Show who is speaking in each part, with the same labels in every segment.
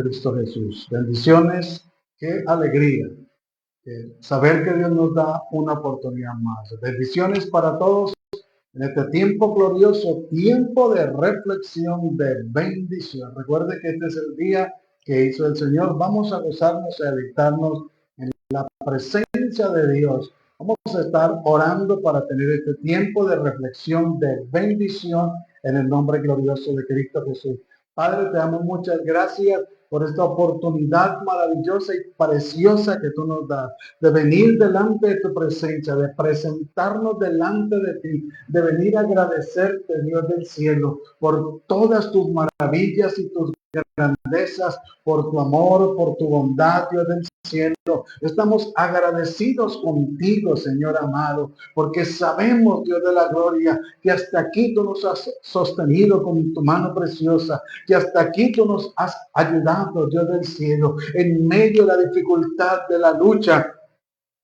Speaker 1: Cristo Jesús. Bendiciones, qué alegría saber que Dios nos da una oportunidad más. Bendiciones para todos en este tiempo glorioso, tiempo de reflexión, de bendición. Recuerde que este es el día que hizo el Señor. Vamos a gozarnos y a deleitarnos en la presencia de Dios. Vamos a estar orando para tener este tiempo de reflexión, de bendición en el nombre glorioso de Cristo Jesús. Padre, te damos muchas gracias por esta oportunidad maravillosa y preciosa que tú nos das, de venir delante de tu presencia, de presentarnos delante de ti, de venir a agradecerte, Dios del cielo, por todas tus maravillas y tus grandezas, por tu amor, por tu bondad, Dios del cielo. Estamos agradecidos contigo, Señor amado, porque sabemos, Dios de la gloria, que hasta aquí tú nos has sostenido con tu mano preciosa, que hasta aquí tú nos has ayudado, Dios del cielo, en medio de la dificultad, de la lucha,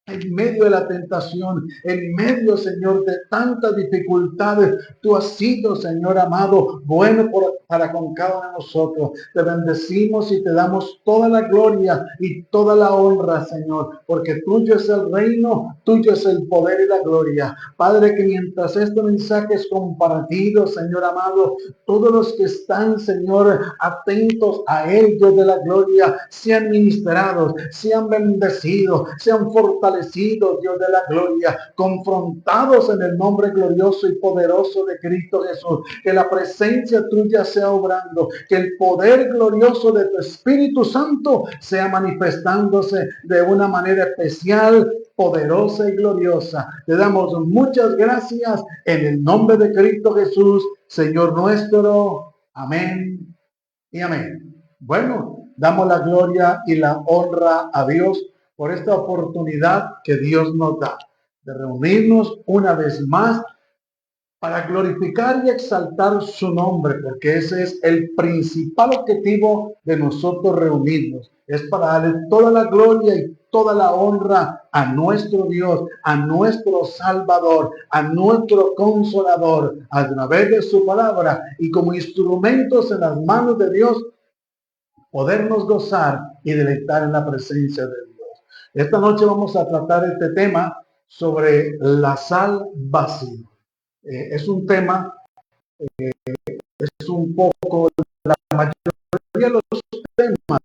Speaker 1: en medio de la tentación, en medio, Señor, de tantas dificultades. Tú has sido, Señor amado, bueno para con cada uno de nosotros. Te bendecimos y te damos toda la gloria y toda la honra, Señor, porque tuyo es el reino, tuyo es el poder y la gloria. Padre, que mientras este mensaje es compartido, Señor amado, todos los que están, Señor, atentos a él, Dios de la gloria, sean ministrados, sean bendecidos, sean fortalecidos, Dios de la gloria, confrontados en el nombre glorioso y poderoso de Cristo Jesús. Que la presencia tuya sea obrando, que el poder glorioso de tu Espíritu Santo sea manifestándose de una manera especial, poderosa y gloriosa. Te damos muchas gracias en el nombre de Cristo Jesús, Señor nuestro. Amén y amén. Bueno, damos la gloria y la honra a Dios por esta oportunidad que Dios nos da de reunirnos una vez más para glorificar y exaltar su nombre, porque ese es el principal objetivo de nosotros reunirnos. Es para darle toda la gloria y toda la honra a nuestro Dios, a nuestro Salvador, a nuestro Consolador, a través de su palabra y como instrumentos en las manos de Dios, podernos gozar y deleitar en la presencia de Dios. Esta noche vamos a tratar este tema sobre la salvación. Es un tema, es un poco, la mayoría de los temas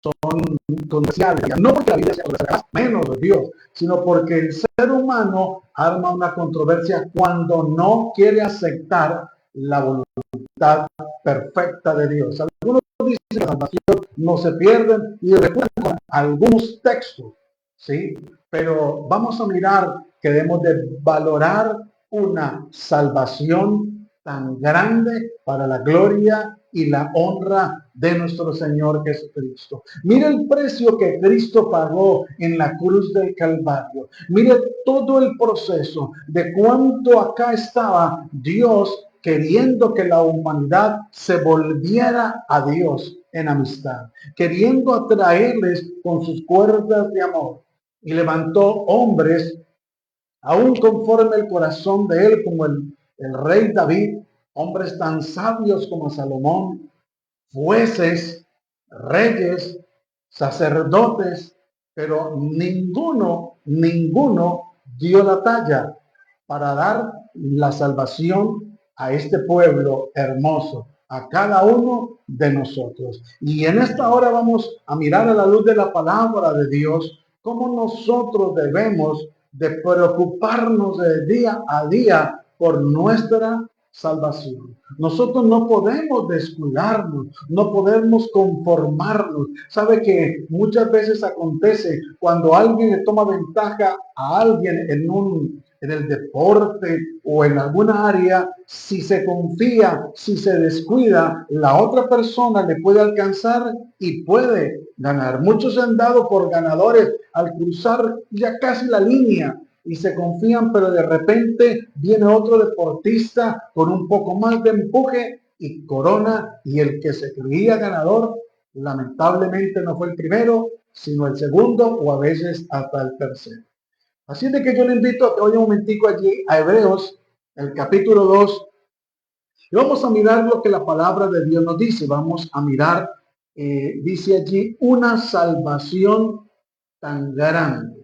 Speaker 1: son controversiales, no porque la Biblia sea menos de Dios, sino porque el ser humano arma una controversia cuando no quiere aceptar la voluntad perfecta de Dios. Algunos dicen que la salvación no se pierden y recuerdan algunos textos, ¿sí? Pero vamos a mirar que debemos de valorar una salvación tan grande para la gloria y la honra de nuestro Señor Jesucristo. Mire el precio que Cristo pagó en la cruz del Calvario. Mire todo el proceso de cuánto acá estaba Dios queriendo que la humanidad se volviera a Dios en amistad, queriendo atraerles con sus cuerdas de amor. Y levantó hombres, aún conforme el corazón de él, como el rey David, hombres tan sabios como Salomón, jueces, reyes, sacerdotes, pero ninguno dio la talla para dar la salvación a este pueblo hermoso, a cada uno de nosotros. Y en esta hora vamos a mirar a la luz de la palabra de Dios cómo nosotros debemos de preocuparnos de día a día por nuestra salvación. Nosotros no podemos descuidarnos, no podemos conformarnos. Sabe que muchas veces acontece cuando alguien le toma ventaja a alguien en el deporte o en alguna área, si se confía, si se descuida, la otra persona le puede alcanzar y puede ganar. Muchos se han dado por ganadores al cruzar ya casi la línea y se confían, pero de repente viene otro deportista con un poco más de empuje y corona, y el que se creía ganador lamentablemente no fue el primero, sino el segundo o a veces hasta el tercero. Así de que yo le invito a que vaya un momentico allí a Hebreos, el capítulo 2, y vamos a mirar lo que la palabra de Dios nos dice. Vamos a mirar dice allí, una salvación tan grande.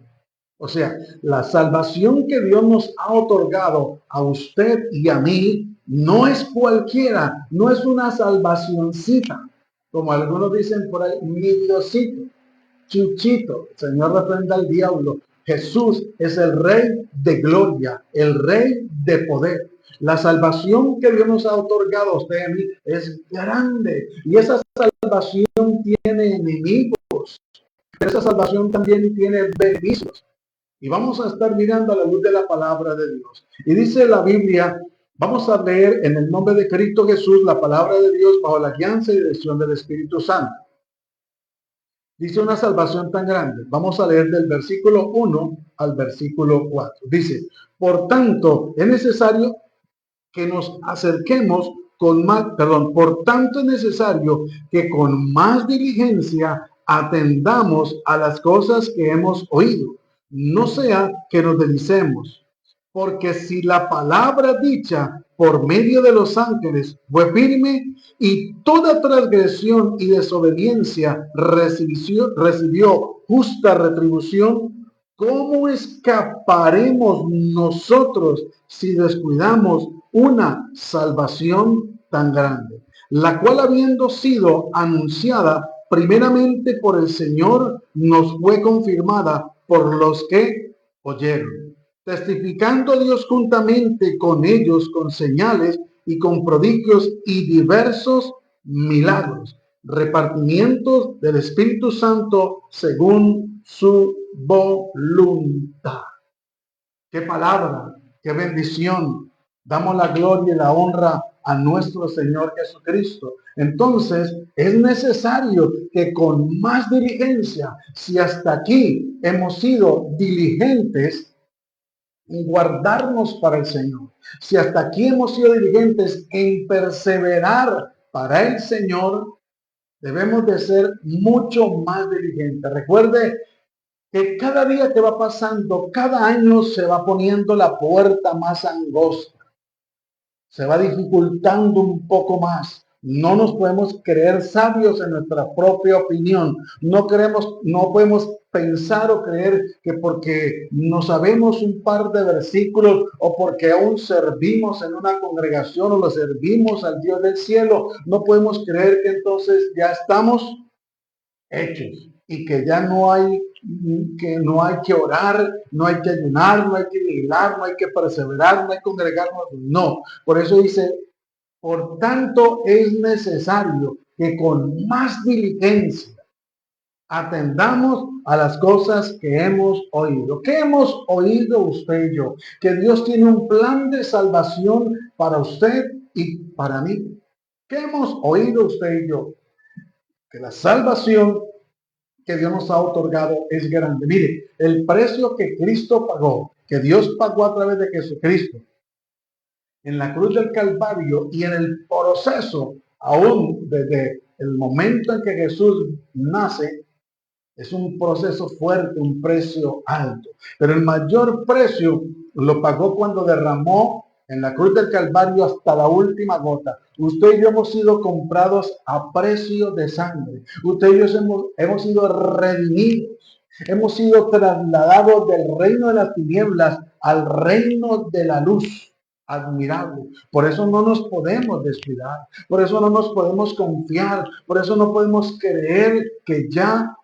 Speaker 1: O sea, la salvación que Dios nos ha otorgado a usted y a mí no es cualquiera, no es una salvacioncita, como algunos dicen por ahí, mi Diosito, Chuchito. Señor, reprenda al diablo. Jesús es el Rey de gloria, el Rey de poder. La salvación que Dios nos ha otorgado a usted y a mí es grande. Y esa salvación tiene enemigos, pero esa salvación también tiene beneficios. Y vamos a estar mirando a la luz de la palabra de Dios. Y dice la Biblia, vamos a leer en el nombre de Cristo Jesús la palabra de Dios bajo la guianza y dirección del Espíritu Santo. Dice una salvación tan grande. Vamos a leer del versículo 1 al versículo 4. Dice, por tanto, es necesario que nos acerquemos con más, por tanto es necesario que con más diligencia atendamos a las cosas que hemos oído. No sea que nos deslicemos, porque si la palabra dicha por medio de los ángeles fue firme y toda transgresión y desobediencia recibió justa retribución, ¿cómo escaparemos nosotros si descuidamos una salvación tan grande, la cual habiendo sido anunciada primeramente por el Señor, nos fue confirmada por los que oyeron, testificando Dios juntamente con ellos con señales y con prodigios y diversos milagros, repartimientos del Espíritu Santo según su voluntad. Qué palabra, qué bendición. Damos la gloria y la honra a nuestro Señor Jesucristo. Entonces, es necesario que con más diligencia, si hasta aquí hemos sido diligentes en guardarnos para el Señor, si hasta aquí hemos sido diligentes en perseverar para el Señor, debemos de ser mucho más diligentes. Recuerde que cada día que va pasando, cada año se va poniendo la puerta más angosta, se va dificultando un poco más. No nos podemos creer sabios en nuestra propia opinión. No podemos pensar o creer que porque no sabemos un par de versículos o porque aún servimos en una congregación o lo servimos al Dios del cielo, no podemos creer que entonces ya estamos hechos y que ya no hay que orar, no hay que ayunar, no hay que vigilar, no hay que perseverar, no hay que congregarnos. No, por eso dice, por tanto es necesario que con más diligencia atendamos a las cosas que hemos oído. ¿Qué hemos oído usted y yo? Que Dios tiene un plan de salvación para usted y para mí. ¿Qué hemos oído usted y yo? Que la salvación que Dios nos ha otorgado es grande. Mire, el precio que Cristo pagó, que Dios pagó a través de Jesucristo en la cruz del Calvario y en el proceso, aún desde el momento en que Jesús nace, es un proceso fuerte, un precio alto. Pero el mayor precio lo pagó cuando derramó en la cruz del Calvario hasta la última gota. Usted y yo hemos sido comprados a precio de sangre. Usted y yo hemos sido redimidos. Hemos sido trasladados del reino de las tinieblas al reino de la luz. Admirable. Por eso no nos podemos descuidar. Por eso no nos podemos confiar. Por eso no podemos creer que ya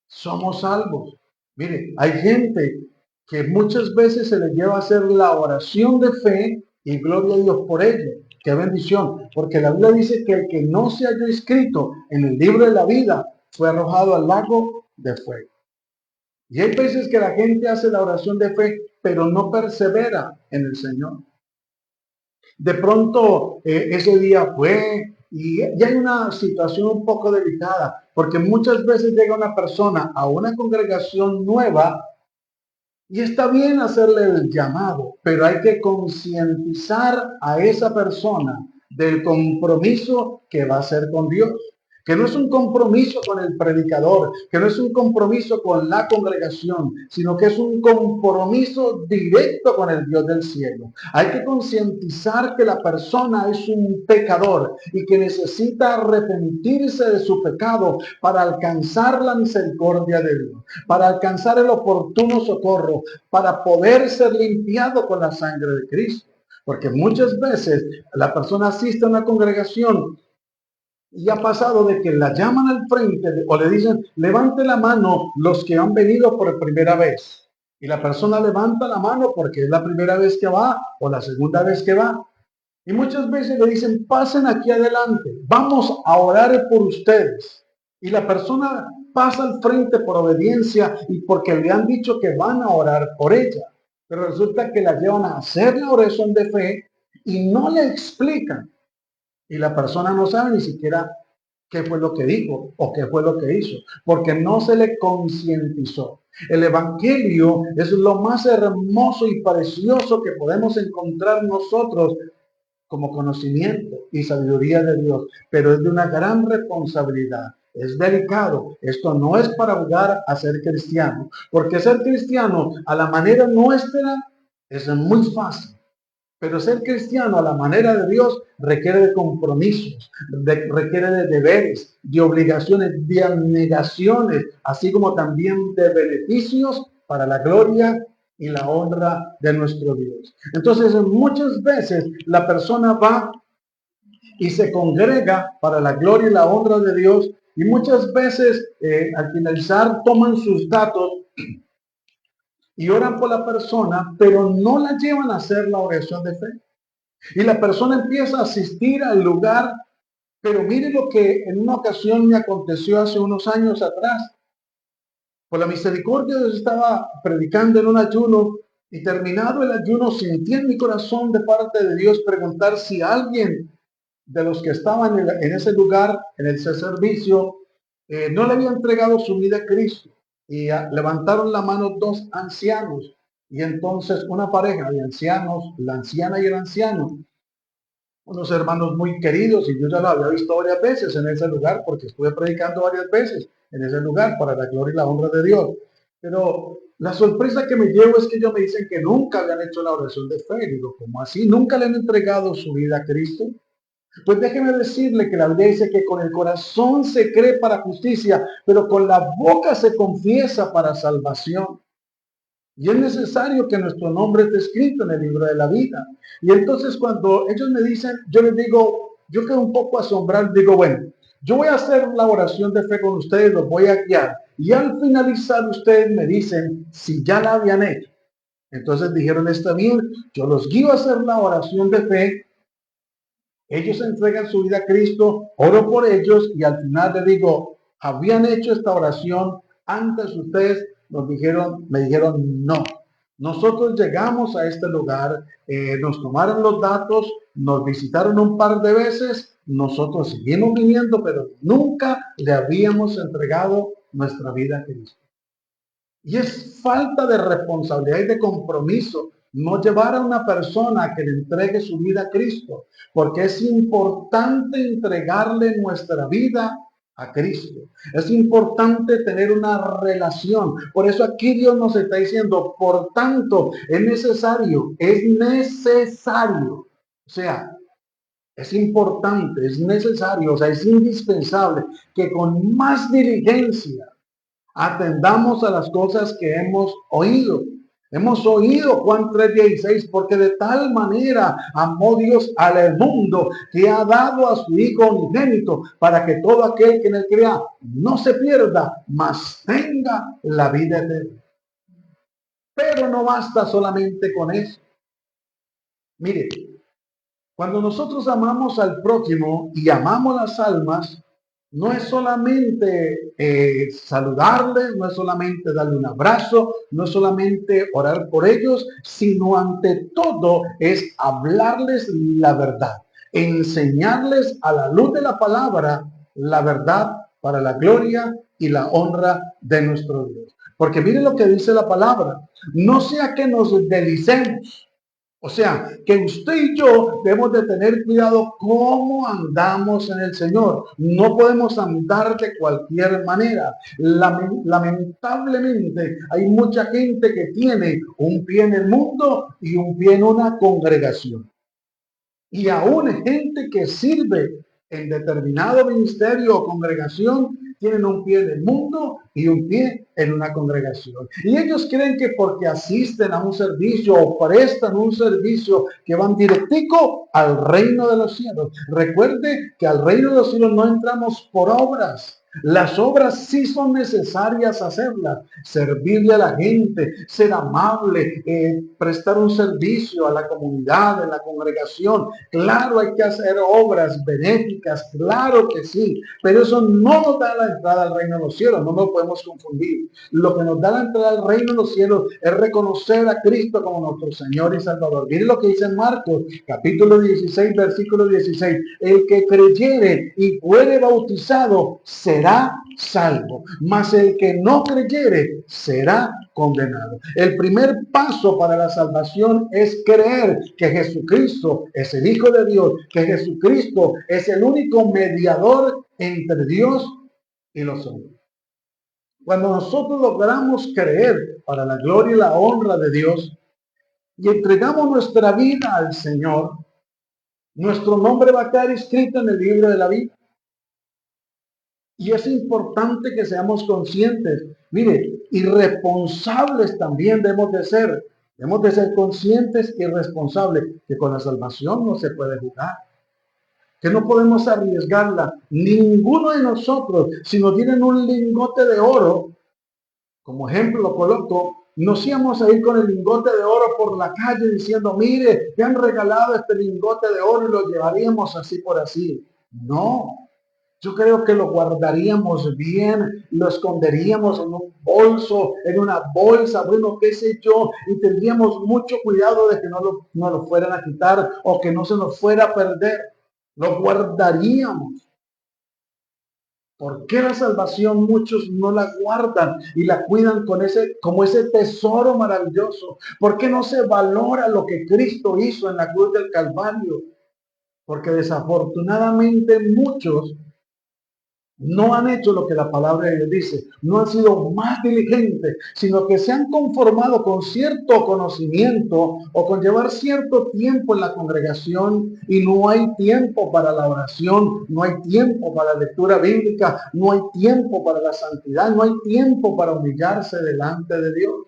Speaker 1: somos salvos. Mire, hay gente que muchas veces se le lleva a hacer la oración de fe y gloria a Dios por ello. Qué bendición, porque la Biblia dice que el que no se haya inscrito en el libro de la vida fue arrojado al lago de fuego. Y hay veces que la gente hace la oración de fe, pero no persevera en el Señor. De pronto ese día fue y hay una situación un poco delicada, porque muchas veces llega una persona a una congregación nueva y está bien hacerle el llamado, pero hay que concientizar a esa persona del compromiso que va a hacer con Dios. que no es un compromiso con el predicador, que no es un compromiso con la congregación, sino que es un compromiso directo con el Dios del cielo. Hay que concientizar que la persona es un pecador y que necesita arrepentirse de su pecado para alcanzar la misericordia de Dios, para alcanzar el oportuno socorro, para poder ser limpiado con la sangre de Cristo. Porque muchas veces la persona asiste a una congregación y ha pasado de que la llaman al frente o le dicen, levante la mano los que han venido por primera vez. Y la persona levanta la mano porque es la primera vez que va o la segunda vez que va. Y muchas veces le dicen, pasen aquí adelante, vamos a orar por ustedes. Y la persona pasa al frente por obediencia y porque le han dicho que van a orar por ella. Pero resulta que la llevan a hacer la oración de fe y no le explican. Y la persona no sabe ni siquiera qué fue lo que dijo o qué fue lo que hizo, porque no se le concientizó. El evangelio es lo más hermoso y precioso que podemos encontrar nosotros como conocimiento y sabiduría de Dios, pero es de una gran responsabilidad. Es delicado. Esto no es para jugar a ser cristiano, porque ser cristiano a la manera nuestra es muy fácil. Pero ser cristiano a la manera de Dios requiere de compromisos, requiere de deberes, de obligaciones, de abnegaciones, así como también de beneficios para la gloria y la honra de nuestro Dios. Entonces, muchas veces la persona va y se congrega para la gloria y la honra de Dios y muchas veces al finalizar toman sus datos y oran por la persona, pero no la llevan a hacer la oración de fe. Y la persona empieza a asistir al lugar, pero mire lo que en una ocasión me aconteció hace unos años atrás. Por la misericordia de Dios estaba predicando en un ayuno y terminado el ayuno sentí en mi corazón de parte de Dios preguntar si alguien de los que estaban en ese lugar, en ese servicio, no le había entregado su vida a Cristo. Y levantaron la mano dos ancianos. Y entonces una pareja de ancianos, la anciana y el anciano, unos hermanos muy queridos, y yo ya lo había visto varias veces en ese lugar, porque estuve predicando varias veces en ese lugar para la gloria y la honra de Dios. Pero la sorpresa que me llevo es que ellos me dicen que nunca habían hecho la oración de fe. Digo, ¿cómo así? ¿Nunca le han entregado su vida a Cristo? Pues déjeme decirle que la Biblia dice que con el corazón se cree para justicia, pero con la boca se confiesa para salvación. Y es necesario que nuestro nombre esté escrito en el libro de la vida. Y entonces cuando ellos me dicen, yo les digo, yo quedo un poco asombrado, digo, bueno, yo voy a hacer la oración de fe con ustedes, los voy a guiar. Y al finalizar ustedes me dicen si ya la habían hecho. Entonces dijeron, está bien, yo los guío a hacer la oración de fe. Ellos entregan su vida a Cristo, oro por ellos y al final les digo, habían hecho esta oración antes ustedes me dijeron no. Nosotros llegamos a este lugar, nos tomaron los datos, nos visitaron un par de veces, nosotros seguimos viniendo, pero nunca le habíamos entregado nuestra vida a Cristo. Y es falta de responsabilidad y de compromiso no llevar a una persona a que le entregue su vida a Cristo, porque es importante entregarle nuestra vida a Cristo. Es importante tener una relación. Por eso aquí Dios nos está diciendo, por tanto, es necesario. O sea, es importante, es necesario, o sea, es indispensable que con más diligencia atendamos a las cosas que hemos oído. Hemos oído Juan 3:16, porque de tal manera amó Dios al mundo que ha dado a su Hijo unigénito para que todo aquel que en él crea no se pierda, mas tenga la vida eterna. Pero no basta solamente con eso. Mire, cuando nosotros amamos al prójimo y amamos las almas, no es solamente saludarles, no es solamente darle un abrazo, no es solamente orar por ellos, sino ante todo es hablarles la verdad, enseñarles a la luz de la palabra la verdad para la gloria y la honra de nuestro Dios. Porque miren lo que dice la palabra, no sea que nos deslicemos. O sea, que usted y yo debemos de tener cuidado cómo andamos en el Señor. No podemos andar de cualquier manera. Lamentablemente, hay mucha gente que tiene un pie en el mundo y un pie en una congregación. Y aún gente que sirve en determinado ministerio o congregación tienen un pie en el mundo y un pie en una congregación. Y ellos creen que porque asisten a un servicio o prestan un servicio que van directico al reino de los cielos. Recuerde que al reino de los cielos no entramos por obras. Las obras sí son necesarias hacerlas, servirle a la gente, ser amable, prestar un servicio a la comunidad, a la congregación. Claro, hay que hacer obras benéficas, claro que sí, pero eso no nos da la entrada al reino de los cielos, no nos podemos confundir. Lo que nos da la entrada al reino de los cielos es reconocer a Cristo como nuestro Señor y Salvador. Miren lo que dice en Marcos, capítulo 16, versículo 16. El que creyere y fuere bautizado será salvo, mas el que no creyere será condenado. El primer paso para la salvación es creer que Jesucristo es el Hijo de Dios, que Jesucristo es el único mediador entre Dios y los hombres. Cuando nosotros logramos creer para la gloria y la honra de Dios y entregamos nuestra vida al Señor, nuestro nombre va a quedar escrito en el libro de la vida. Y es importante que seamos conscientes, mire, y responsables también debemos de ser. Debemos de ser conscientes y responsables que con la salvación no se puede jugar, que no podemos arriesgarla. Ninguno de nosotros, si nos tienen un lingote de oro, como ejemplo lo coloco, nos íbamos a ir con el lingote de oro por la calle diciendo, mire, te han regalado este lingote de oro y lo llevaríamos así por así. No. Yo creo que lo guardaríamos bien, lo esconderíamos en un bolso, en una bolsa, bueno, qué sé yo, y tendríamos mucho cuidado de que no lo fueran a quitar o que no se nos fuera a perder. Lo guardaríamos. ¿Por qué la salvación muchos no la guardan y la cuidan como ese tesoro maravilloso? ¿Por qué no se valora lo que Cristo hizo en la cruz del Calvario? Porque desafortunadamente muchos no han hecho lo que la palabra de Dios dice, no han sido más diligentes, sino que se han conformado con cierto conocimiento o con llevar cierto tiempo en la congregación y no hay tiempo para la oración, no hay tiempo para la lectura bíblica, no hay tiempo para la santidad, no hay tiempo para humillarse delante de Dios.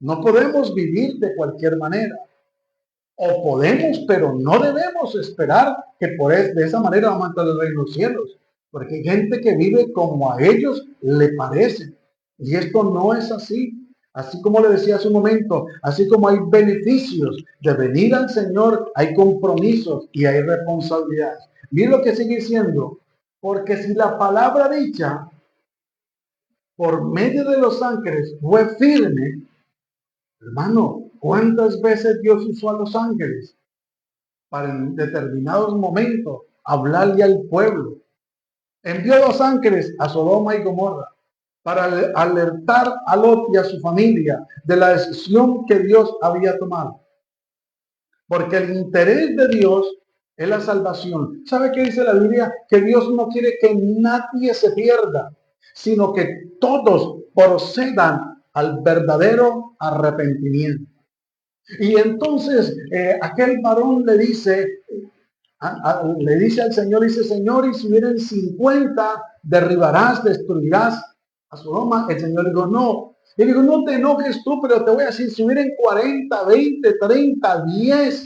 Speaker 1: No podemos vivir de cualquier manera. O podemos, pero no debemos esperar que de esa manera vamos a entrar al reino de los cielos. Porque hay gente que vive como a ellos le parece. Y esto no es así. Así como le decía hace un momento, así como hay beneficios de venir al Señor, hay compromisos y hay responsabilidades. Miren lo que sigue diciendo. Porque si la palabra dicha por medio de los ángeles fue firme, hermano, ¿cuántas veces Dios usó a los ángeles para en determinados momentos hablarle al pueblo? Envió 2 ángeles a Sodoma y Gomorra para alertar a Lot y a su familia de la decisión que Dios había tomado. Porque el interés de Dios es la salvación. ¿Sabe qué dice la Biblia? Que Dios no quiere que nadie se pierda, sino que todos procedan al verdadero arrepentimiento. Y entonces aquel varón le dice al Señor, dice, Señor, y si vienen 50, derribarás, destruirás a Sodoma. El Señor le dijo, no. Y digo, no te enojes tú, pero te voy a decir, si vienen 40, 20, 30, 10.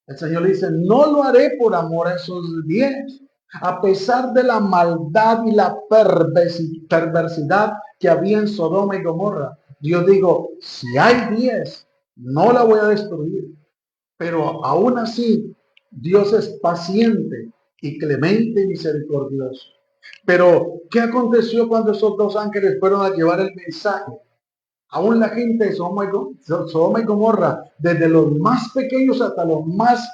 Speaker 1: El Señor le dice, no lo haré por amor a esos 10. A pesar de la maldad y la perversidad que había en Sodoma y Gomorra. Dios dijo, si hay 10, no la voy a destruir. Pero aún así, Dios es paciente y clemente y misericordioso. Pero, ¿qué aconteció cuando esos 2 ángeles fueron a llevar el mensaje? Aún la gente de Sodoma y Gomorra, desde los más pequeños hasta los más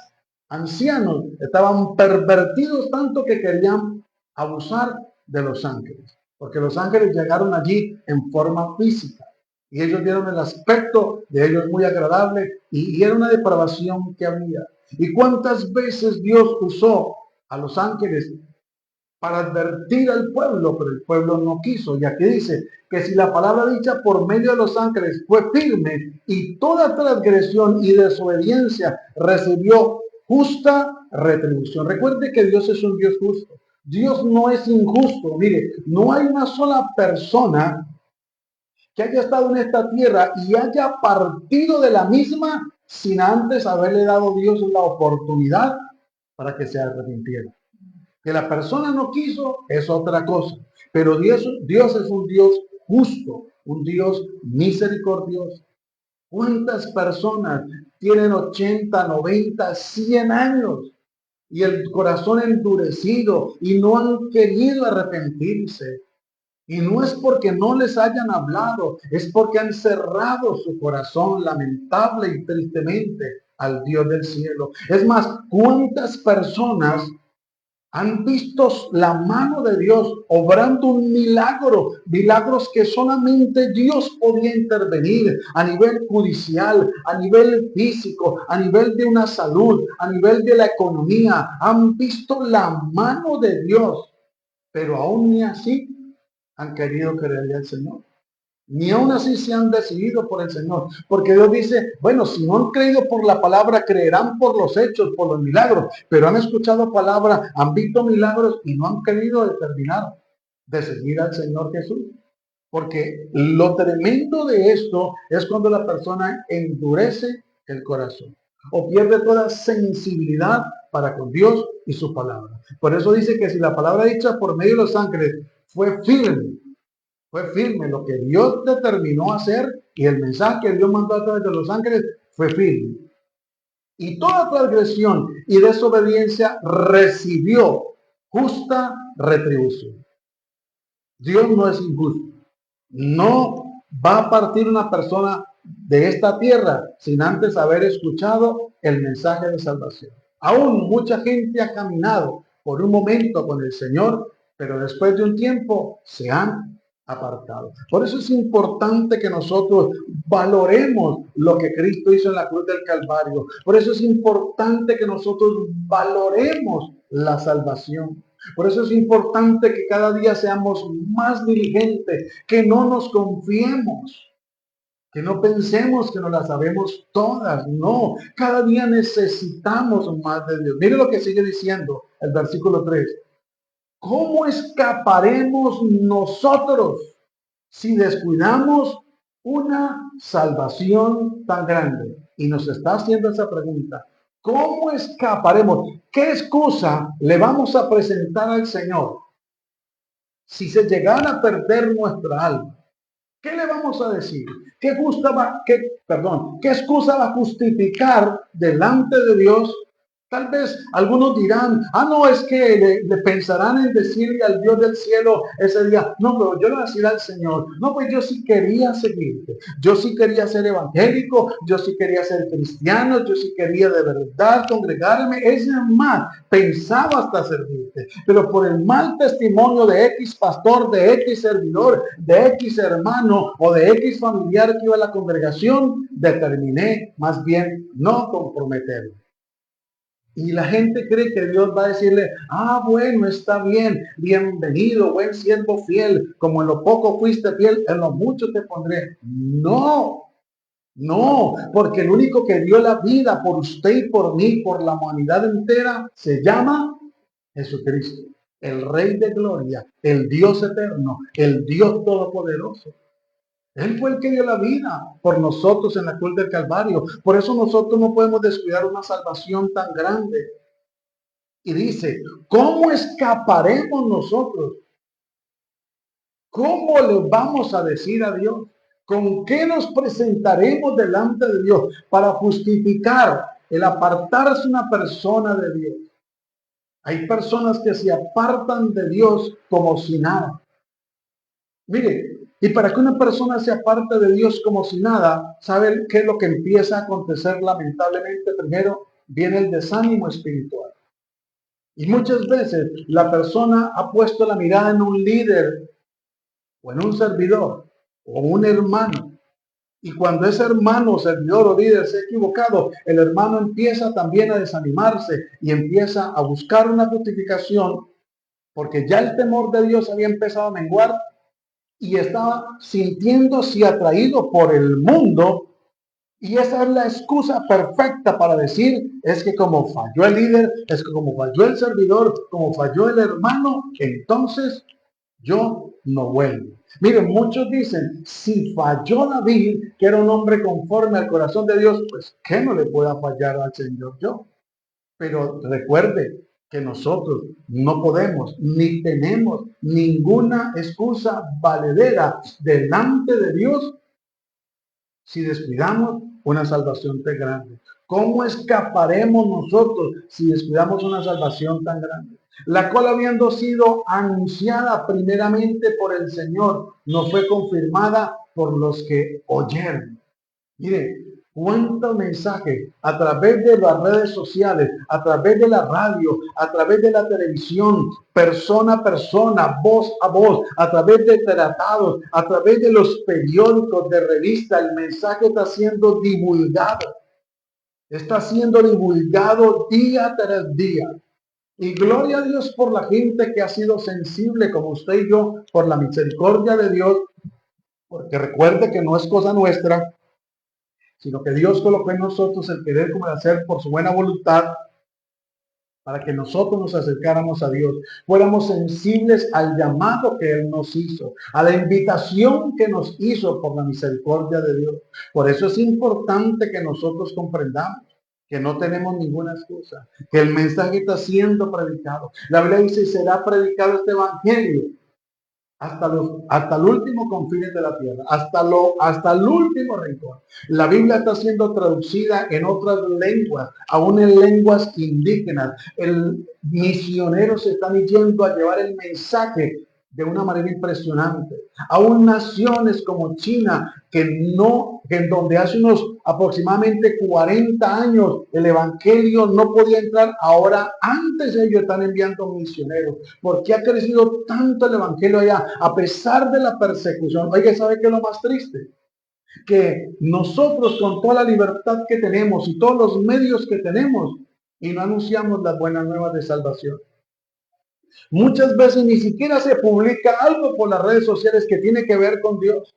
Speaker 1: ancianos, estaban pervertidos tanto que querían abusar de los ángeles. Porque los ángeles llegaron allí en forma física. Y ellos vieron el aspecto de ellos muy agradable y era una depravación que había. ¿Y cuántas veces Dios usó a los ángeles para advertir al pueblo, pero el pueblo no quiso? Y aquí dice que si la palabra dicha por medio de los ángeles fue firme y toda transgresión y desobediencia recibió justa retribución. Recuerde que Dios es un Dios justo. Dios no es injusto. Mire, no hay una sola persona que haya estado en esta tierra y haya partido de la misma sin antes haberle dado a Dios la oportunidad para que se arrepintiera. Que la persona no quiso es otra cosa, pero Dios es un Dios justo, un Dios misericordioso. ¿Cuántas personas tienen 80, 90, 100 años y el corazón endurecido y no han querido arrepentirse? Y no es porque no les hayan hablado, es porque han cerrado su corazón lamentable y tristemente al Dios del cielo. Es más, ¿cuántas personas han visto la mano de Dios obrando un milagro? Milagros que solamente Dios podía intervenir a nivel judicial, a nivel físico, a nivel de una salud, a nivel de la economía. Han visto la mano de Dios, pero aún ni así han querido creerle al Señor. Ni aún así se han decidido por el Señor. Porque Dios dice, bueno, si no han creído por la palabra, creerán por los hechos, por los milagros. Pero han escuchado palabra, han visto milagros y no han querido determinar de seguir al Señor Jesús. Porque lo tremendo de esto es cuando la persona endurece el corazón o pierde toda sensibilidad para con Dios y su palabra. Por eso dice que si la palabra dicha por medio de los ángeles fue firme lo que Dios determinó hacer y el mensaje que Dios mandó a través de los ángeles fue firme. Y toda transgresión y desobediencia recibió justa retribución. Dios no es injusto. No va a partir una persona de esta tierra sin antes haber escuchado el mensaje de salvación. Aún mucha gente ha caminado por un momento con el Señor, pero después de un tiempo se han apartado. Por eso es importante que nosotros valoremos lo que Cristo hizo en la cruz del Calvario. Por eso es importante que nosotros valoremos la salvación. Por eso es importante que cada día seamos más diligentes, que no nos confiemos, que no pensemos que nos las sabemos todas. No, cada día necesitamos más de Dios. Mire lo que sigue diciendo el versículo 3. ¿Cómo escaparemos nosotros si descuidamos una salvación tan grande? Y nos está haciendo esa pregunta. ¿Cómo escaparemos? ¿Qué excusa le vamos a presentar al Señor si se llegara a perder nuestra alma? ¿Qué le vamos a decir? ¿Qué excusa va a justificar delante de Dios? Tal vez algunos dirán, no, es que le pensarán en decirle al Dios del cielo ese día, no, pero yo le voy a decir al Señor, no, pues yo sí quería seguirte, yo sí quería ser evangélico, yo sí quería ser cristiano, yo sí quería de verdad congregarme, es más, pensaba hasta servirte, pero por el mal testimonio de X pastor, de X servidor, de X hermano o de X familiar que iba a la congregación, determiné más bien no comprometerme. Y la gente cree que Dios va a decirle, bueno, está bien, bienvenido, buen siervo fiel, como en lo poco fuiste fiel, en lo mucho te pondré. No, no, porque el único que dio la vida por usted y por mí, por la humanidad entera, se llama Jesucristo, el Rey de Gloria, el Dios eterno, el Dios todopoderoso. Él fue el que dio la vida por nosotros en la cruz del Calvario. Por eso nosotros no podemos descuidar una salvación tan grande. Y dice, ¿cómo escaparemos nosotros? ¿Cómo le vamos a decir a Dios? ¿Con qué nos presentaremos delante de Dios para justificar el apartarse una persona de Dios? Hay personas que se apartan de Dios como si nada. Mire, y para que una persona se aparte de Dios como si nada, ¿sabe qué es lo que empieza a acontecer lamentablemente? Primero viene el desánimo espiritual. Y muchas veces la persona ha puesto la mirada en un líder o en un servidor o un hermano Y cuando ese hermano, servidor o líder se ha equivocado, el hermano empieza también a desanimarse y empieza a buscar una justificación porque ya el temor de Dios había empezado a menguar y estaba sintiéndose atraído por el mundo. Y esa es la excusa perfecta para decir, es que como falló el líder, es que como falló el servidor, como falló el hermano, entonces yo no vuelvo. Miren, muchos dicen, si falló David, que era un hombre conforme al corazón de Dios, pues ¿qué no le pueda fallar al Señor yo? Pero recuerde que nosotros no podemos ni tenemos ninguna excusa valedera delante de Dios si descuidamos una salvación tan grande. ¿Cómo escaparemos nosotros si descuidamos una salvación tan grande? La cual habiendo sido anunciada primeramente por el Señor, no fue confirmada por los que oyeron. Mire, cuántos mensajes a través de las redes sociales, a través de la radio, a través de la televisión, persona a persona, voz a voz, a través de tratados, a través de los periódicos, de revistas, el mensaje está siendo divulgado. Está siendo divulgado día tras día. Y gloria a Dios por la gente que ha sido sensible como usted y yo, por la misericordia de Dios, porque recuerde que no es cosa nuestra, sino que Dios colocó en nosotros el querer como el hacer por su buena voluntad para que nosotros nos acercáramos a Dios, fuéramos sensibles al llamado que Él nos hizo, a la invitación que nos hizo por la misericordia de Dios. Por eso es importante que nosotros comprendamos que no tenemos ninguna excusa, que el mensaje está siendo predicado. La Biblia dice, será predicado este evangelio hasta el último confines de la tierra, hasta el último rincón. La Biblia está siendo traducida en otras lenguas, aún en lenguas indígenas. El misionero se están yendo a llevar el mensaje de una manera impresionante. Aún naciones como China, que en donde hace unos aproximadamente 40 años el evangelio no podía entrar, ahora antes ellos están enviando misioneros. Porque ha crecido tanto el evangelio allá, a pesar de la persecución. Oiga, ¿sabe qué es lo más triste? Que nosotros con toda la libertad que tenemos y todos los medios que tenemos, y no anunciamos las buenas nuevas de salvación. Muchas veces ni siquiera se publica algo por las redes sociales que tiene que ver con Dios.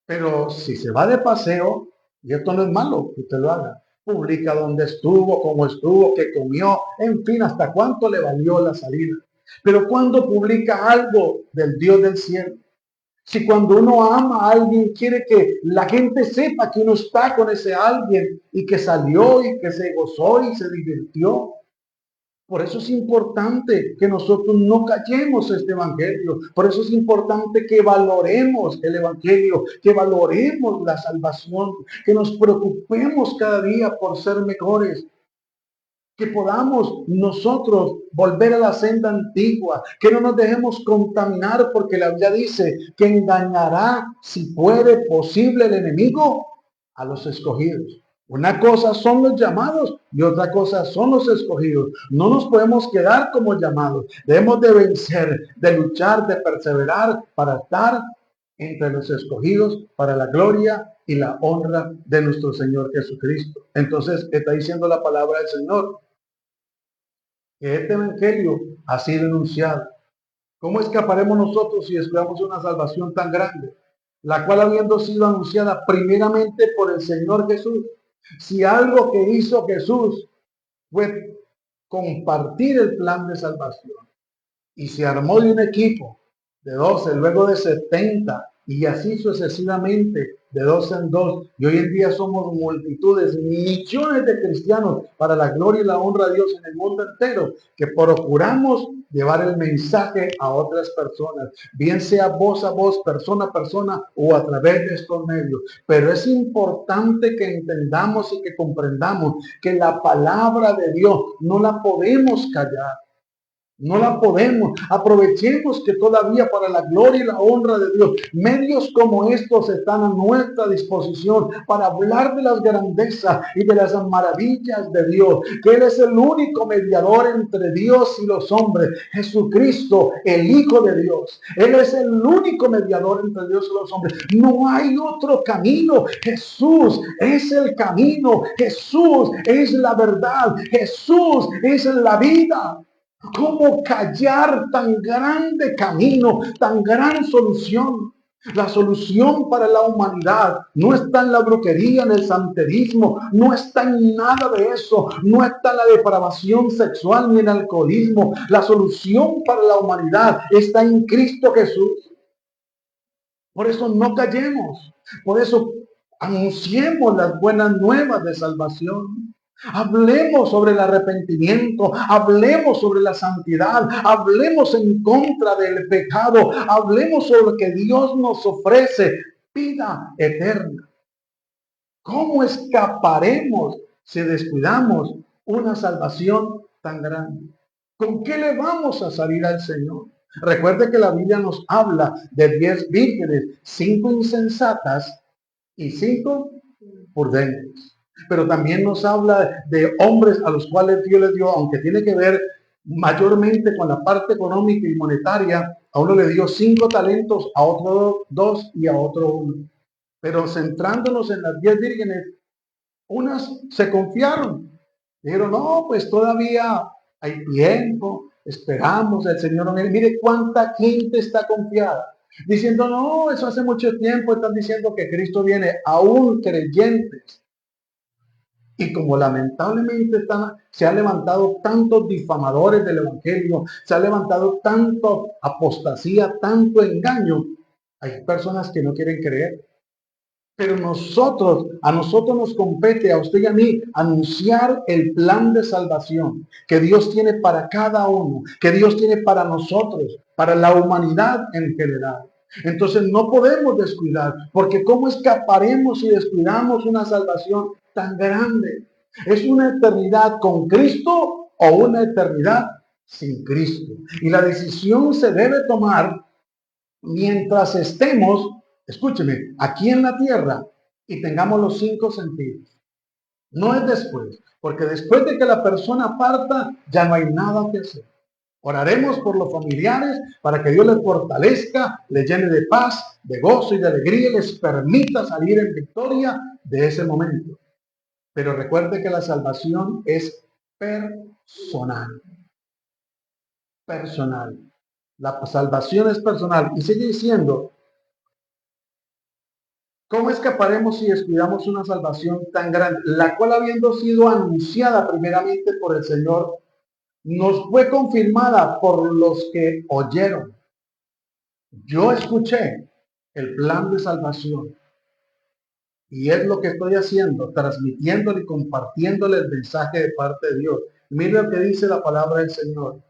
Speaker 1: Pero si se va de paseo, y esto no es malo que usted lo haga, publica dónde estuvo, cómo estuvo, qué comió, en fin, hasta cuánto le valió la salida. Pero cuando publica algo del Dios del cielo, si cuando uno ama a alguien quiere que la gente sepa que uno está con ese alguien y que salió y que se gozó y se divirtió, por eso es importante que nosotros no callemos este evangelio. Por eso es importante que valoremos el evangelio, que valoremos la salvación, que nos preocupemos cada día por ser mejores, que podamos nosotros volver a la senda antigua, que no nos dejemos contaminar porque la Biblia dice que engañará, si puede posible, el enemigo a los escogidos. Una cosa son los llamados y otra cosa son los escogidos. No nos podemos quedar como llamados. Debemos de vencer, de luchar, de perseverar para estar entre los escogidos para la gloria y la honra de nuestro Señor Jesucristo. Entonces está diciendo la palabra del Señor que este evangelio ha sido anunciado. ¿Cómo escaparemos nosotros si descuidamos una salvación tan grande? La cual habiendo sido anunciada primeramente por el Señor Jesús. Si algo que hizo Jesús fue compartir el plan de salvación y se armó de un equipo de 12, luego de 70 y así sucesivamente de 2 en 2, y hoy en día somos multitudes, millones de cristianos para la gloria y la honra de Dios en el mundo entero, que procuramos llevar el mensaje a otras personas, bien sea voz a voz, persona a persona o a través de estos medios. Pero es importante que entendamos y que comprendamos que la palabra de Dios no la podemos callar. No la podemos. Aprovechemos que todavía para la gloria y la honra de Dios, medios como estos están a nuestra disposición para hablar de las grandezas y de las maravillas de Dios, que Él es el único mediador entre Dios y los hombres, Jesucristo, el Hijo de Dios. Él es el único mediador entre Dios y los hombres. No hay otro camino. Jesús es el camino. Jesús es la verdad. Jesús es la vida. ¿Cómo callar tan grande camino, tan gran solución? La solución para la humanidad no está en la brujería, en el santerismo, no está en nada de eso, no está en la depravación sexual ni en el alcoholismo. La solución para la humanidad está en Cristo Jesús. Por eso no callemos, por eso anunciemos las buenas nuevas de salvación. Hablemos sobre el arrepentimiento, hablemos sobre la santidad, hablemos en contra del pecado, hablemos sobre lo que Dios nos ofrece, vida eterna. ¿Cómo escaparemos si descuidamos una salvación tan grande? ¿Con qué le vamos a salir al Señor? Recuerde que la Biblia nos habla de 10 vírgenes, 5 insensatas y 5 prudentes. Pero también nos habla de hombres a los cuales Dios les dio, aunque tiene que ver mayormente con la parte económica y monetaria, a uno le dio 5 talentos, a otro 2 y a otro 1. Pero centrándonos en las 10 vírgenes, unas se confiaron. Dijeron, no, pues todavía hay tiempo, esperamos, el Señor no viene. Mire cuánta gente está confiada. Diciendo, no, eso hace mucho tiempo, están diciendo que Cristo viene, aún creyentes. Y como lamentablemente se ha levantado tantos difamadores del Evangelio, se ha levantado tanto apostasía, tanto engaño, hay personas que no quieren creer. Pero a nosotros nos compete, a usted y a mí, anunciar el plan de salvación que Dios tiene para cada uno, que Dios tiene para nosotros, para la humanidad en general. Entonces no podemos descuidar, porque ¿cómo escaparemos si descuidamos una salvación tan grande? ¿Es una eternidad con Cristo o una eternidad sin Cristo? Y la decisión se debe tomar mientras estemos, escúcheme, aquí en la tierra y tengamos los 5 sentidos. No es después, porque después de que la persona parta, ya no hay nada que hacer. Oraremos por los familiares para que Dios les fortalezca, les llene de paz, de gozo y de alegría, y les permita salir en victoria de ese momento. Pero recuerde que la salvación es personal. Personal. La salvación es personal. Y sigue diciendo, ¿cómo escaparemos si descuidamos una salvación tan grande, la cual habiendo sido anunciada primeramente por el Señor, nos fue confirmada por los que oyeron? Yo escuché el plan de salvación y es lo que estoy haciendo, transmitiéndole y compartiéndole el mensaje de parte de Dios. Mire lo que dice la palabra del Señor.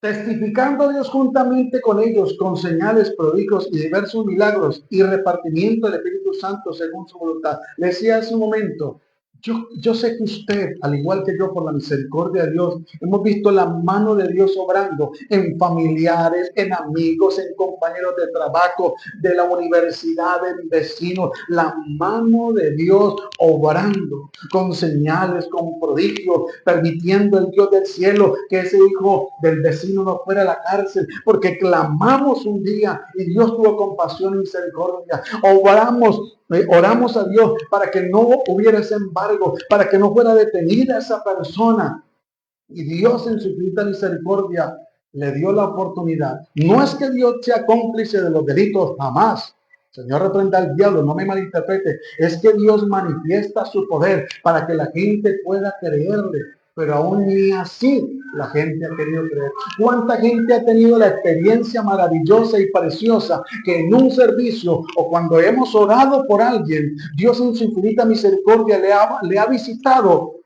Speaker 1: Testificando Dios juntamente con ellos, con señales, prodigios y diversos milagros y repartimiento del Espíritu Santo según su voluntad. Le decía hace un momento, yo sé que usted, al igual que yo, por la misericordia de Dios, hemos visto la mano de Dios obrando en familiares, en amigos, en compañeros de trabajo, de la universidad, en vecinos, la mano de Dios obrando con señales, con prodigios, permitiendo el Dios del cielo que ese hijo del vecino no fuera a la cárcel, porque clamamos un día y Dios tuvo compasión y misericordia. Oramos a Dios para que no hubiera ese embargo, para que no fuera detenida esa persona. Y Dios en su infinita misericordia le dio la oportunidad. No es que Dios sea cómplice de los delitos, jamás. Señor, reprenda al diablo, no me malinterprete. Es que Dios manifiesta su poder para que la gente pueda creerle. Pero aún ni así la gente ha querido creer. ¿Cuánta gente ha tenido la experiencia maravillosa y preciosa que en un servicio o cuando hemos orado por alguien, Dios en su infinita misericordia le ha visitado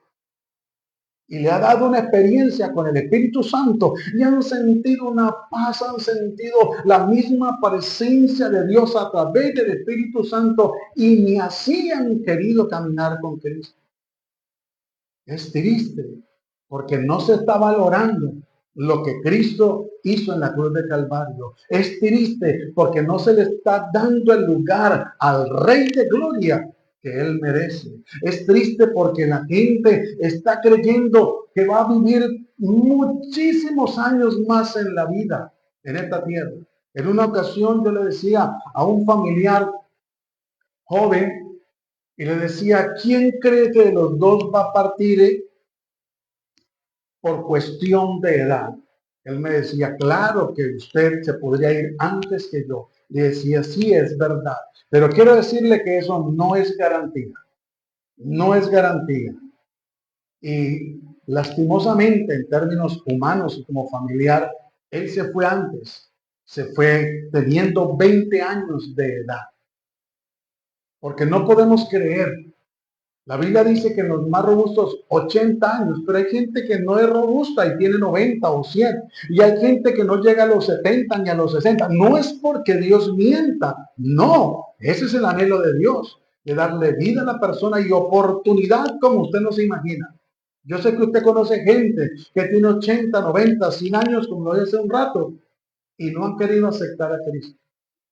Speaker 1: y le ha dado una experiencia con el Espíritu Santo y han sentido una paz, han sentido la misma presencia de Dios a través del Espíritu Santo y ni así han querido caminar con Cristo? Es triste porque no se está valorando lo que Cristo hizo en la cruz de Calvario. Es triste porque no se le está dando el lugar al Rey de Gloria que Él merece. Es triste porque la gente está creyendo que va a vivir muchísimos años más en la vida, en esta tierra. En una ocasión yo le decía a un familiar joven y le decía, ¿quién cree que de los dos va a partir por cuestión de edad? Él me decía, claro que usted se podría ir antes que yo. Le decía, sí, es verdad. Pero quiero decirle que eso no es garantía. No es garantía. Y lastimosamente, en términos humanos y como familiar, él se fue antes. Se fue teniendo 20 años de edad. Porque no podemos creer. La Biblia dice que los más robustos 80 años, pero hay gente que no es robusta y tiene 90 o 100. Y hay gente que no llega a los 70 ni a los 60. No es porque Dios mienta, no. Ese es el anhelo de Dios, de darle vida a la persona y oportunidad como usted no se imagina. Yo sé que usted conoce gente que tiene 80, 90, 100 años, como lo dije hace un rato, y no han querido aceptar a Cristo.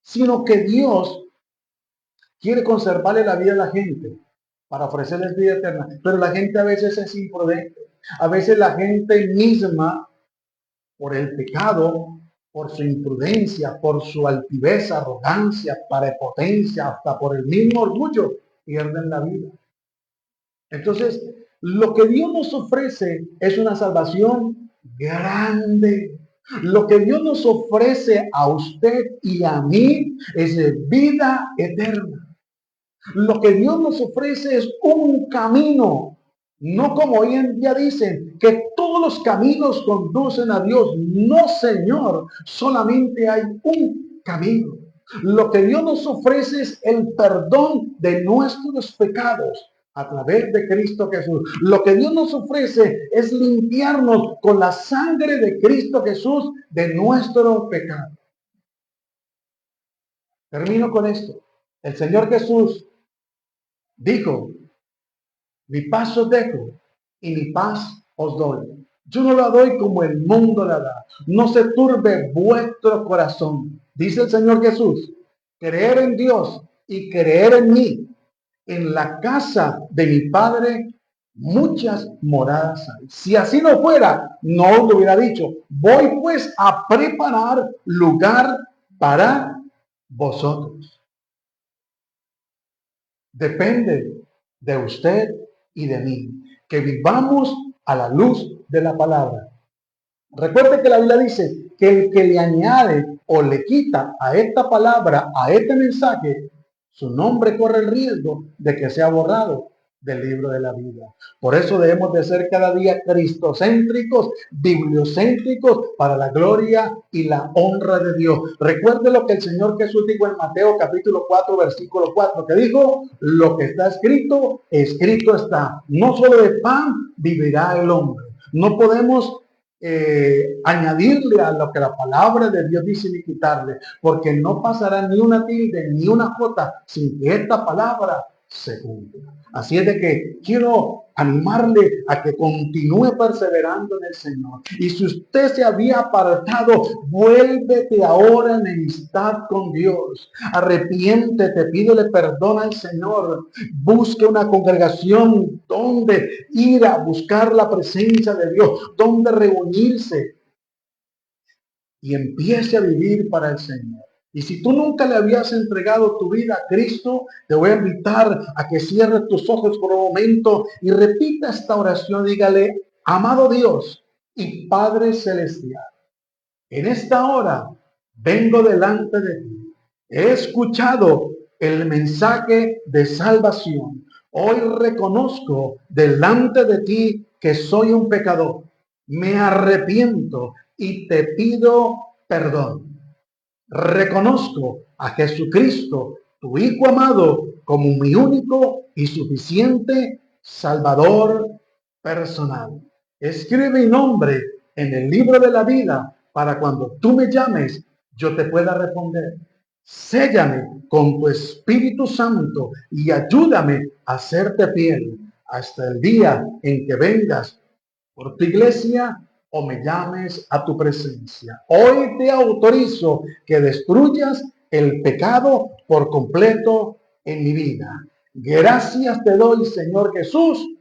Speaker 1: Sino que Dios quiere conservarle la vida a la gente para ofrecerles vida eterna. Pero la gente a veces es imprudente. A veces la gente misma, por el pecado, por su imprudencia, por su altivez, arrogancia, prepotencia, hasta por el mismo orgullo, pierden la vida. Entonces, lo que Dios nos ofrece es una salvación grande. Lo que Dios nos ofrece a usted y a mí es vida eterna. Lo que Dios nos ofrece es un camino, no como hoy en día dicen que todos los caminos conducen a Dios. No, Señor, solamente hay un camino. Lo que Dios nos ofrece es el perdón de nuestros pecados a través de Cristo Jesús. Lo que Dios nos ofrece es limpiarnos con la sangre de Cristo Jesús de nuestro pecado. Termino con esto. El Señor Jesús dijo, mi paz os dejo y mi paz os doy. Yo no la doy como el mundo la da. No se turbe vuestro corazón. Dice el Señor Jesús, creer en Dios y creer en mí. En la casa de mi Padre muchas moradas hay. Si así no fuera, no lo hubiera dicho. Voy pues a preparar lugar para vosotros. Depende de usted y de mí, que vivamos a la luz de la palabra. Recuerde que la Biblia dice que el que le añade o le quita a esta palabra, a este mensaje, su nombre corre el riesgo de que sea borrado del libro de la vida. Por eso debemos de ser cada día cristocéntricos, bibliocéntricos, para la gloria y la honra de Dios. Recuerde lo que el Señor Jesús dijo en Mateo capítulo 4, versículo 4, que dijo, lo que está escrito, escrito está. No solo de pan vivirá el hombre. No podemos añadirle a lo que la palabra de Dios dice ni quitarle, porque no pasará ni una tilde ni una jota sin que esta palabra se cumpla. Así es de que quiero animarle a que continúe perseverando en el Señor. Y si usted se había apartado, vuélvete ahora en enemistad con Dios. Arrepiéntete, pídele perdón al Señor. Busque una congregación donde ir a buscar la presencia de Dios, donde reunirse y empiece a vivir para el Señor. Y si tú nunca le habías entregado tu vida a Cristo, te voy a invitar a que cierres tus ojos por un momento y repita esta oración. Dígale, amado Dios y Padre Celestial, en esta hora vengo delante de ti. He escuchado el mensaje de salvación. Hoy reconozco delante de ti que soy un pecador. Me arrepiento y te pido perdón. Reconozco a Jesucristo, tu Hijo amado, como mi único y suficiente Salvador personal. Escribe mi nombre en el libro de la vida para cuando tú me llames, yo te pueda responder. Séllame con tu Espíritu Santo y ayúdame a serte fiel hasta el día en que vengas por tu iglesia o me llames a tu presencia. Hoy te autorizo que destruyas el pecado por completo en mi vida. Gracias te doy, Señor Jesús,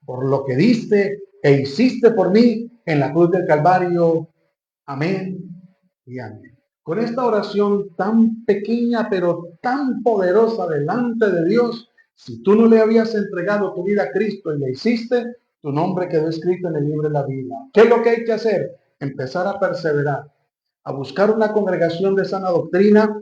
Speaker 1: por lo que diste e hiciste por mí en la cruz del Calvario. Amén y amén. Con esta oración tan pequeña pero tan poderosa delante de Dios, si tú no le habías entregado tu vida a Cristo y le hiciste, tu nombre quedó escrito en el libro de la vida. ¿Qué es lo que hay que hacer? Empezar a perseverar, a buscar una congregación de sana doctrina,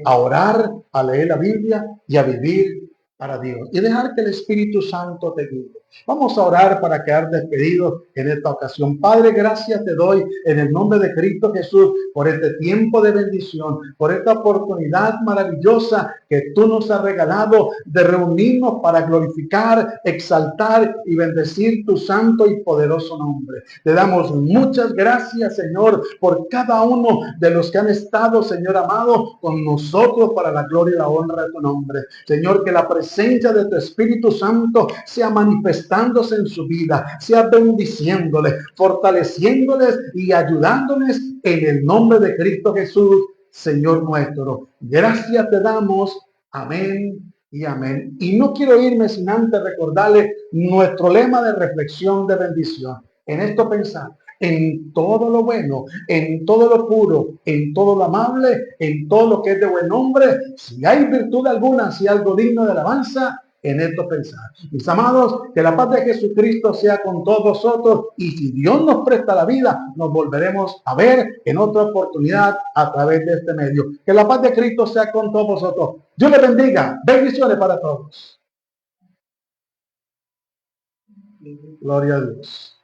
Speaker 1: a orar, a leer la Biblia y a vivir para Dios y dejar que el Espíritu Santo te guíe. Vamos a orar para quedar despedidos en esta ocasión. Padre, gracias te doy en el nombre de Cristo Jesús por este tiempo de bendición, por esta oportunidad maravillosa que tú nos has regalado de reunirnos para glorificar, exaltar y bendecir tu santo y poderoso nombre. Te damos muchas gracias, Señor, por cada uno de los que han estado, Señor amado, con nosotros para la gloria y la honra de tu nombre. Señor, que la presencia de tu Espíritu Santo sea manifestándose en su vida, sea bendiciéndoles, fortaleciéndoles y ayudándoles en el nombre de Cristo Jesús, Señor nuestro. Gracias te damos. Amén y amén. Y no quiero irme sin antes recordarles nuestro lema de reflexión de bendición. En esto pensar, en todo lo bueno, en todo lo puro, en todo lo amable, en todo lo que es de buen nombre, si hay virtud alguna, si hay algo digno de alabanza, en esto pensar. Mis amados, que la paz de Jesucristo sea con todos vosotros, y si Dios nos presta la vida, nos volveremos a ver en otra oportunidad a través de este medio. Que la paz de Cristo sea con todos vosotros. Dios les bendiga. Bendiciones para todos. Gloria a Dios.